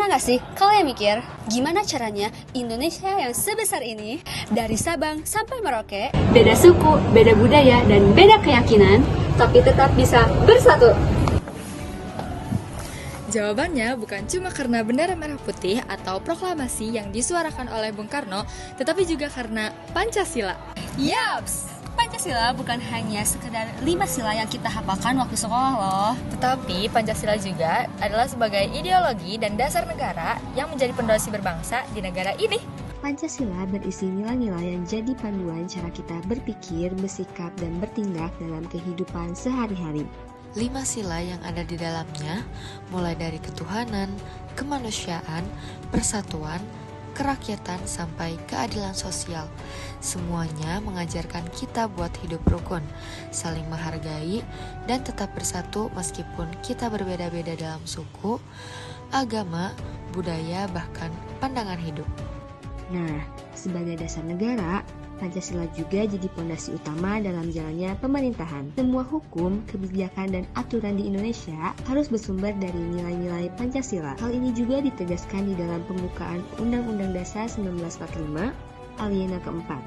Pernah gak sih kalian mikir gimana caranya Indonesia yang sebesar ini, dari Sabang sampai Merauke, beda suku, beda budaya, dan beda keyakinan, tapi tetap bisa bersatu? Jawabannya bukan cuma karena bendera merah putih atau proklamasi yang disuarakan oleh Bung Karno, tetapi juga karena Pancasila. Yaps! Pancasila bukan hanya sekedar 5 sila yang kita hafalkan waktu sekolah loh. Tetapi Pancasila juga adalah sebagai ideologi dan dasar negara yang menjadi pondasi berbangsa di negara ini. Pancasila berisi nilai-nilai yang jadi panduan cara kita berpikir, bersikap, dan bertindak dalam kehidupan sehari-hari. 5 sila yang ada di dalamnya, mulai dari ketuhanan, kemanusiaan, persatuan, kerakyatan, sampai keadilan sosial. Semuanya mengajarkan kita buat hidup rukun, saling menghargai, dan tetap bersatu meskipun kita berbeda-beda dalam suku, agama, budaya, bahkan pandangan hidup. Nah, sebagai dasar negara, Pancasila juga jadi pondasi utama dalam jalannya pemerintahan. Semua hukum, kebijakan, dan aturan di Indonesia harus bersumber dari nilai-nilai Pancasila. Hal ini juga ditegaskan di dalam pembukaan Undang-Undang Dasar 1945, Alinea keempat,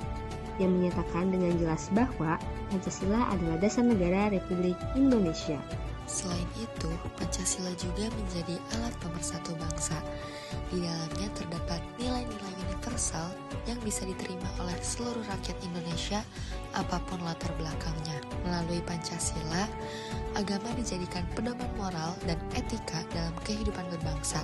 yang menyatakan dengan jelas bahwa Pancasila adalah dasar negara Republik Indonesia. Selain itu, Pancasila juga menjadi alat pemersatu bangsa. Di dalamnya terdapat nilai-nilai universal yang bisa diterima oleh seluruh rakyat Indonesia apapun latar belakangnya. Melalui Pancasila, agama dijadikan pedoman moral dan etika dalam kehidupan berbangsa,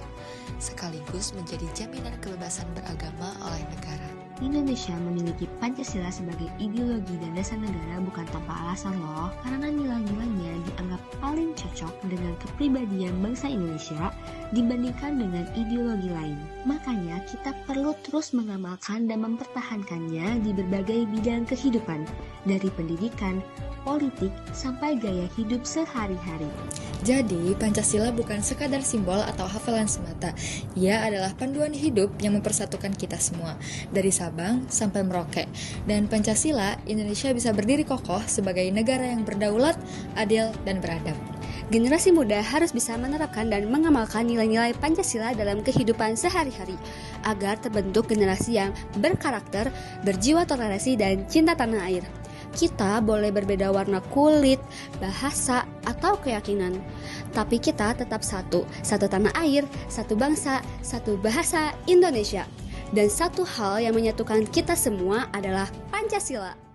sekaligus menjadi jaminan kebebasan beragama oleh negara. Indonesia memiliki Pancasila sebagai ideologi dan dasar negara bukan tanpa alasan loh, karena nilai-nilainya dianggap paling cocok dengan kepribadian bangsa Indonesia dibandingkan dengan ideologi lain. Makanya kita perlu terus mengamalkan dan mempertahankannya di berbagai bidang kehidupan, dari pendidikan, politik, sampai gaya hidup sehari-hari. Jadi, Pancasila bukan sekadar simbol atau hafalan semata. Ia adalah panduan hidup yang mempersatukan kita semua, dari Sabang sampai Merauke. Dan Pancasila, Indonesia bisa berdiri kokoh sebagai negara yang berdaulat, adil, dan beradab. Generasi muda harus bisa menerapkan dan mengamalkan nilai-nilai Pancasila dalam kehidupan sehari-hari, agar terbentuk generasi yang berkarakter, berjiwa toleransi, dan cinta tanah air. Kita boleh berbeda warna kulit, bahasa, atau keyakinan, tapi kita tetap satu tanah air, satu bangsa, satu bahasa Indonesia. Dan satu hal yang menyatukan kita semua adalah Pancasila.